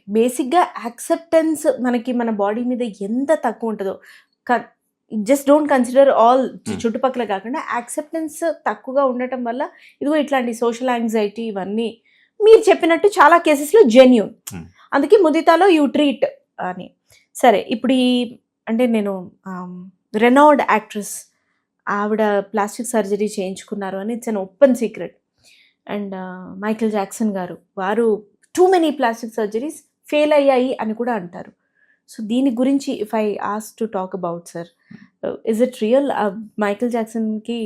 బేసిక్‌గా యాక్సెప్టెన్స్ మనకి మన బాడీ మీద ఎంత తక్కువ ఉంటదో, జస్ట్ డోంట్ కన్సిడర్ ఆల్ చుట్టుపక్కల కాకుండా యాక్సెప్టెన్స్ తక్కువగా ఉండటం వల్ల ఇదిగో ఇట్లాంటి సోషల్ యాంగ్జైటీ ఇవన్నీ మీరు చెప్పినట్టు చాలా కేసెస్‌లో జెన్యూన్. అందుకే ముదితాలో యూ ట్రీట్ అని. సరే ఇప్పుడు అంటే నేను రెనౌడ్ యాక్ట్రెస్ ఆవిడ ప్లాస్టిక్ సర్జరీ చేయించుకున్నారు అని it's an open secret. And Michael Jackson గారు వారు too many plastic surgeries fail అయ్యాయి అని కూడా అంటారు. సో దీని గురించి if I ask to talk about sir, is it real Michael జాక్సన్కి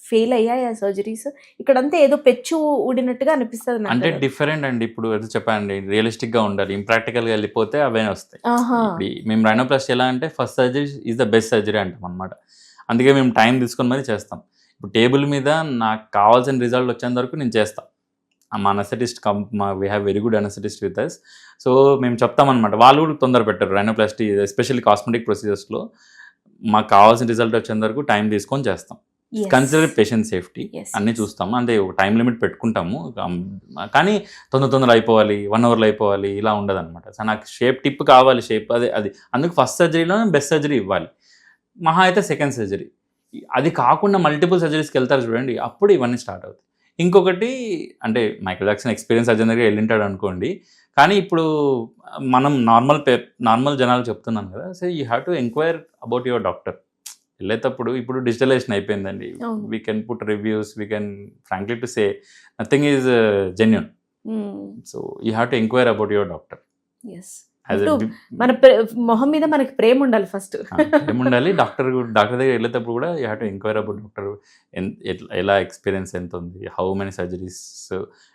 ఫెయిల్ అయ్యాయి ఆ సర్జరీస్? ఇక్కడంతా ఏదో పెచ్చు ఊడినట్టుగా అనిపిస్తుంది అంటే డిఫరెంట్ అండి. ఇప్పుడు ఏదో చెప్పండి, రియలిస్టిక్ గా ఉండాలి, ఇంప్రాక్టికల్ గా వెళ్ళిపోతే అవే వస్తాయి. ఇప్పుడు మేము రైనోప్లాస్టీ ఎలా అంటే first surgery is the best surgery అంటాం అనమాట. అందుకే మేము టైం తీసుకొని మరి చేస్తాం. ఇప్పుడు టేబుల్ మీద నాకు కావాల్సిన రిజల్ట్ వచ్చేంత వరకు నేను చేస్తాను. మా anaesthetist we have very good anaesthetist with us. So మేము చెప్తామన్నమాట, వాళ్ళు కూడా తొందర పెట్టారు రైనోప్లాస్టీ ఎస్పెషల్లీ కాస్మెటిక్ ప్రొసీజర్స్లో. మాకు కావాల్సిన రిజల్ట్ వచ్చేంత వరకు టైం తీసుకొని చేస్తాం. కన్సిడర్ పేషెంట్ సేఫ్టీ అన్నీ చూస్తాము. అంటే ఒక టైం లిమిట్ పెట్టుకుంటాము, కానీ తొందర అయిపోవాలి, 1 అవర్లో అయిపోవాలి ఇలా ఉండదు అనమాట. సో నాకు షేప్ టిప్ కావాలి, షేప్ అది అందుకు ఫస్ట్ సర్జరీలో బెస్ట్ సర్జరీ ఇవ్వాలి, మహా అయితే సెకండ్ సర్జరీ. అది కాకుండా మల్టిపుల్ సర్జరీస్కి వెళ్తారు చూడండి, అప్పుడు ఇవన్నీ స్టార్ట్ అవుతాయి. ఇంకొకటి అంటే మైకేల్ జాక్సన్ ఎక్స్పీరియన్స్ సర్జన్ దగ్గర వెళ్ళింటాడు అనుకోండి, కానీ ఇప్పుడు మనం నార్మల్ జనాలు చెప్తున్నాను కదా, so you have to enquire about your doctor వెళ్ళేటప్పుడు. ఇప్పుడు డిజిటలైజేషన్ అయిపోయిందండి, we can put reviews, we can frankly to say nothing is genuine. So you have to enquire about your doctor. మన మొహం మీద మనకి ప్రేమ ఉండాలి ఫస్ట్, ఉండాలి. డాక్టర్ దగ్గర వెళ్ళేటప్పుడు కూడా you have to enquire about doctor, ఎలా ఎక్స్పీరియన్స్ ఎంత ఉంది, హౌ మెనీ సర్జరీస్,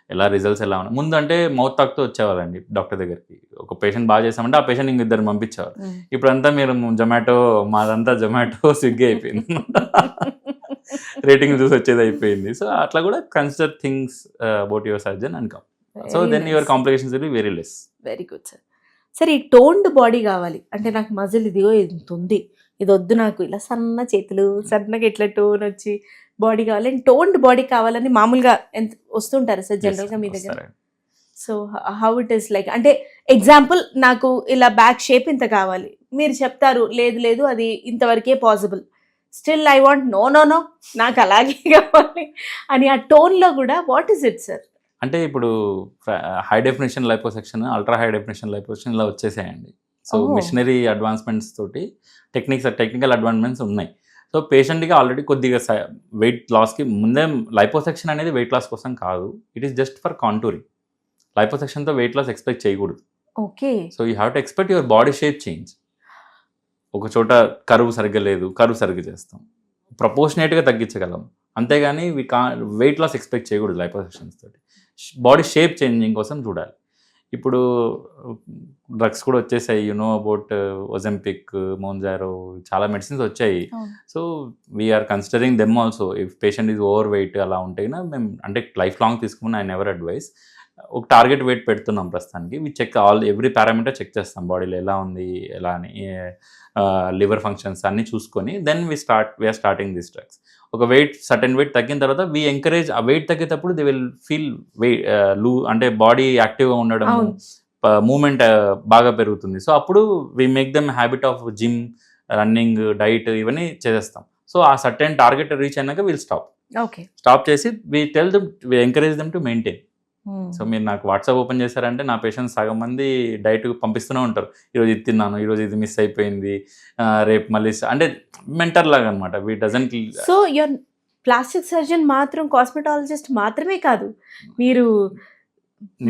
ఎలా రిజల్ట్స్ ఎలా ఉన్నాయి. ముందు అంటే మౌత్ టాక్తో వచ్చేవాళ్ళండి డాక్టర్ దగ్గరికి. ఒక పేషెంట్ బాగా చేసామంటే ఆ పేషెంట్ ఇంక ఇద్దరు పంపించేవారు. ఇప్పుడంతా మీరు జొమాటో, మాదంతా జొమాటో, స్విగ్గీ అయిపోయింది, రేటింగ్ చూసి వచ్చేది అయిపోయింది. సో అట్లా కూడా consider things about your surgeon and come. So then your complications will be very less. Very good sir. సరే ఈ టోన్డ్ బాడీ కావాలి అంటే, నాకు మజిల్ ఇదిగో ఇంత ఉంది, ఇది వద్దు, నాకు ఇలా సన్న చేతులు, సన్నగా ఇట్లా టోన్ వచ్చి బాడీ కావాలి, అండ్ టోన్డ్ బాడీ కావాలని మామూలుగా ఎంత వస్తుంటారు సార్ జనరల్గా మీ దగ్గర? So how it is like, అంటే ఎగ్జాంపుల్ నాకు ఇలా బ్యాక్ షేప్ ఇంత కావాలి, మీరు చెప్తారు లేదు అది ఇంతవరకే possible, still I want no నాకు అలాగే కావాలి అని, ఆ టోన్లో కూడా వాట్ ఈస్ ఇట్ సార్? అంటే ఇప్పుడు high definition liposuction, ultra high definition liposuction ఇలా వచ్చేసాయండి. సో మిషనరీ అడ్వాన్స్మెంట్స్ తోటి టెక్నికల్ అడ్వాన్స్మెంట్స్ ఉన్నాయి. సో పేషెంట్కి ఆల్రెడీ కొద్దిగా వెయిట్ లాస్కి ముందే, లైపోసెక్షన్ అనేది వెయిట్ లాస్ కోసం కాదు, it is just for contouring. లైపోసెక్షన్తో వెయిట్ లాస్ ఎక్స్పెక్ట్ చేయకూడదు. Okay. So you have to expect your body shape change. ఒక చోట కరువు సరిగ్గా లేదు, కరువు సరిగ్గా చేస్తాం, ప్రపోర్షనేట్గా తగ్గించగలం, అంతేగాని వెయిట్ లాస్ ఎక్స్పెక్ట్ చేయకూడదు లైపోసెక్షన్స్ తోటి. బాడీ షేప్ చేంజింగ్ కోసం చూడాలి. ఇప్పుడు డ్రగ్స్ కూడా వచ్చేసాయి, యునో అబౌట్ ఒజెంపిక్, మోన్జారో, చాలా మెడిసిన్స్ వచ్చాయి. So we are considering them also. If patient is overweight అలా ఉంటే మేము అంటే లైఫ్ లాంగ్ తీసుకుని ఐ నెవర్ అడ్వైస్. ఒక టార్గెట్ వెయిట్ పెడుతున్నాం ప్రస్తుతానికి. We check every parameter check చేస్తాం, బాడీలో ఎలా ఉంది, ఎలా అని, లివర్ ఫంక్షన్స్ అన్నీ చూసుకొని then we are starting this drugs. ఒక సర్టెన్ వెయిట్ తగ్గిన తర్వాత వీ ఎంకరేజ్, ఆ వెయిట్ తగ్గేటప్పుడు దే విల్ ఫీల్ అంటే బాడీ యాక్టివ్గా ఉండడం, మూమెంట్ బాగా పెరుగుతుంది. సో అప్పుడు we make them habit of gym, running, diet ఇవన్నీ చేసేస్తాం. సో ఆ సర్టెన్ టార్గెట్ రీచ్ అయినాక విల్ స్టాప్ చేసి we encourage them to maintain. So మీరు నాకు వాట్సాప్ ఓపెన్ చేశారంటే నా పేషెంట్స్ సగం మంది డైట్ పంపిస్తూనే ఉంటారు. ఈరోజు ఇది తిన్నాను, ఈరోజు ఇది మిస్ అయిపోయింది, రేపు మళ్ళీ, అంటే మెంటర్ లాగా అనమాట. We doesn't. So your plastic surgeon మాత్రం కాస్మెటాలజిస్ట్ మాత్రమే కాదు, మీరు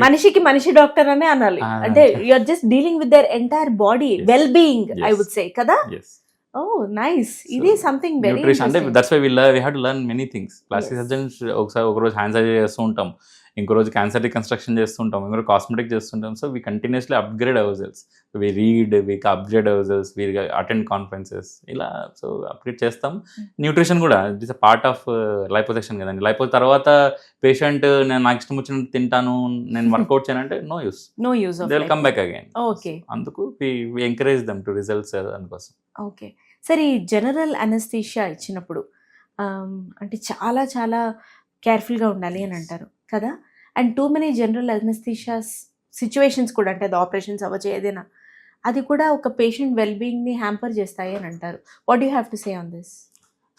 మనిషికి మనిషి డాక్టర్ అనే అనాలి. అంటే you are just dealing with their entire body wellbeing, I would say కదా. Oh, nice. ఇది సంథింగ్ వెరీ న్యూట్రిషన్. అంటే that's why we have to learn many things. Plastic surgeons ఒక రోజు హ్యాండ్ సర్జరీ చేస్తూ ఉంటాం, ఇంకో రోజు క్యాన్సర్ రికన్స్ట్రక్షన్ చేస్తుంటాం, ఇంకో రోజు కాస్మెటిక్ చేస్తుంటాం. So we continuously upgrade ourselves, we read, we upgrade ourselves, we attend conferences, ఇలా సో అప్గ్రేడ్ చేస్తాం. న్యూట్రిషన్ కూడా it is a part of liposuction కదండి. లైపో తర్వాత పేషెంట్ నేను నాకు ఇష్టం వచ్చినట్టు తింటాను, నేను వర్కౌట్ చేయనంటే no use, they will come back again. Okay. అందుకు we encourage them to results దానికోసం. ఓకే. సరే ఈ జనరల్ అనస్థీషియా ఇచ్చినప్పుడు అంటే చాలా చాలా కేర్ఫుల్గా ఉండాలి అని అంటారు కదా, and too many general anaesthesias situations కూడా, అంటే అది ఆపరేషన్స్ అవ్వచ్చు ఏదైనా, అది కూడా ఒక పేషెంట్ వెల్బీయింగ్ని హ్యాంపర్ చేస్తాయి అని అంటారు. What you have to say on this?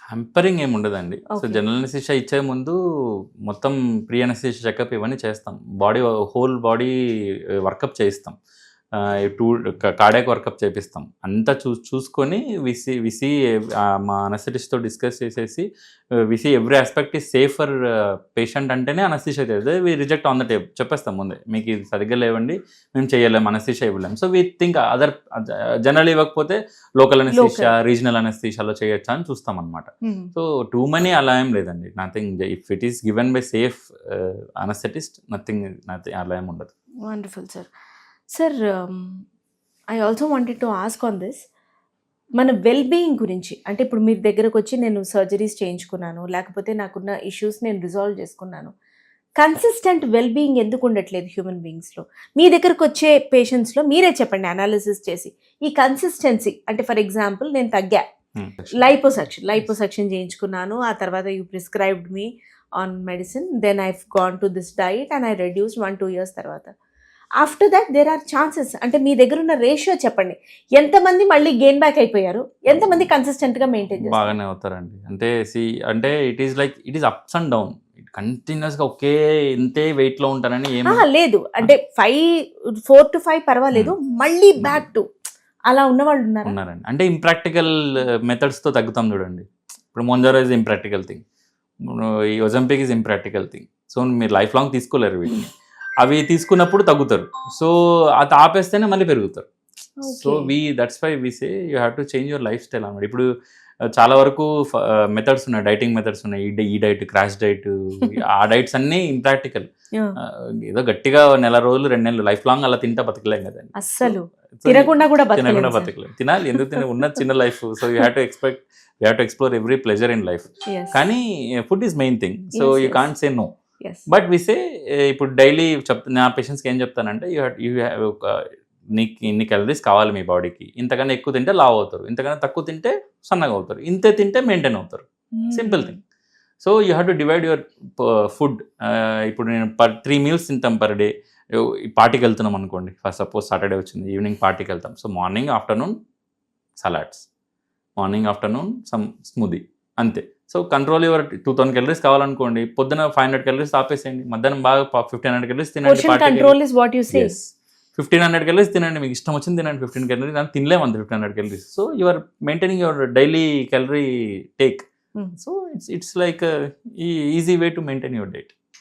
Hampering ఏమి ఉండదండి. So Okay. జనరల్ అనెస్థీషియా ఇచ్చే ముందు మొత్తం ప్రీ అనెస్థీషియా చెకప్ ఇవన్నీ చేస్తాం. హోల్ బాడీ వర్కప్ చేయిస్తాం. కార్డియాక్ వర్కప్ చేపిస్తాం. అంతా చూసుకొని విసి మా అనస్థెటిస్ట్తో డిస్కస్ చేసేసి విసి every aspect is safe for patient అంటేనే అనస్థీషియా చేస్తే we reject on the table చెప్పేస్తాం ముందే, మీకు ఇది సరిగ్గా లేవండి, మేము చేయలేము, అనస్థీషియా ఇవ్వలేము. So we think other general ఇవ్వకపోతే లోకల్ అనస్థీషియా, రీజనల్ అనస్థీషియాలో చేయొచ్చా అని చూస్తాం అనమాట. సో టూ మనీ అలా ఏం లేదండి. Nothing, if it is given by safe anaesthetist, nothing అలా ఏం ఉండదు. Wonderful sir. Sir, I also wanted to ask on this, మన వెల్బీయింగ్ గురించి. అంటే ఇప్పుడు మీ దగ్గరకు వచ్చి నేను సర్జరీస్ చేయించుకున్నాను, లేకపోతే నాకున్న ఇష్యూస్ నేను రిజాల్వ్ చేసుకున్నాను, కన్సిస్టెంట్ వెల్బీయింగ్ ఎందుకు ఉండట్లేదు హ్యూమన్ బీయింగ్స్లో? మీ దగ్గరకు వచ్చే పేషెంట్స్లో మీరే చెప్పండి అనాలిసిస్ చేసి, ఈ కన్సిస్టెన్సీ అంటే ఫర్ ఎగ్జాంపుల్ నేను తగ్గా, లైపోసక్షన్ చేయించుకున్నాను, ఆ తర్వాత you prescribed me on medicine, then I gone to this diet and I reduced 1-2 years తర్వాత, after that there are chances. అంటే మీ దగ్గర ఉన్న రేషియో చెప్పండి, ఎంతమంది మళ్ళీ గెయిన్ బ్యాక్ అయిపోయారు, ఎంతమంది కన్సిస్టెంట్గా మెయింటైన్ చేస్తారు? బాగానే అవుతారండి. అంటే it is ups and down. కంటిన్యూస్గా ఒకే ఇంతే వెయిట్లో ఉంటారని ఏం లేదు. అంటే 4 to 5 పర్వాలేదు, మళ్ళీ బ్యాక్ టు అలా ఉన్నవాళ్ళు ఉన్నారండి. అంటే ఇంప్రాక్టికల్ మెథడ్స్తో తగ్గుతాం చూడండి. ఇప్పుడు మొంజారో ఇస్ ఇంప్రాక్టికల్ థింగ్, ఈ Ozempic is impractical thing. So మీరు లైఫ్ లాంగ్ తీసుకోలేరు వీటిని. అవి తీసుకున్నప్పుడు తగ్గుతారు, సో అది ఆపేస్తేనే మళ్ళీ పెరుగుతారు. So that's why we say you have to change your lifestyle అన్నమాట. ఇప్పుడు చాలా వరకు మెథడ్స్ ఉన్నాయి, డైటింగ్ మెథడ్స్ ఉన్నాయి, ఈ డైట్, క్రాష్ డైట్, ఆ డైట్స్ అన్నీ ఇంప్రాక్టికల్. ఏదో గట్టిగా 1 నెల రోజులు 2 నెలలు లైఫ్ లాంగ్ అలా తింటా బతకలేం కదండి. అస్సలు తినకుండా కూడా బతకలేం. తినాలి, ఎందుకు ఉన్న చిన్న life. So you have to explore every pleasure in life. కానీ food is main thing, so you can't say no. But we say ఇప్పుడు డైలీ నా పేషెంట్స్కి ఏం చెప్తానంటే యూ హ్యావ్ నీకు ఇన్ని క్యాలరీస్ కావాలి మీ బాడీకి, ఇంతకన్నా ఎక్కువ తింటే లావ్ అవుతారు, ఇంతకన్నా తక్కువ తింటే సన్నగా అవుతారు, ఇంతే తింటే మెయింటైన్ అవుతారు. Simple thing. So you have to divide your food. ఇప్పుడు నేను 3 meals తింటాం పర్ డే. పార్టీకి వెళ్తున్నాం అనుకోండి, ఫస్ట్ సపోజ్ సాటర్డే వచ్చింది, ఈవినింగ్ పార్టీకి వెళ్తాం. So morning afternoon salads, morning afternoon some smoothie, అంతే. సో కంట్రోల్ యువర్ 2000 calories కావాలనుకోండి, పొద్దున 500 calories ఆపేసేయండి, మధ్యాహ్నం బాగా 1500 calories తినండి. 1500 calories తినండి, మీకు ఇష్టం వచ్చింది తినండి. 15 calories దాన్ని తినలేము అంత 1500 calories. So you are maintaining your daily calorie take. So it's like easy way to maintain your diet.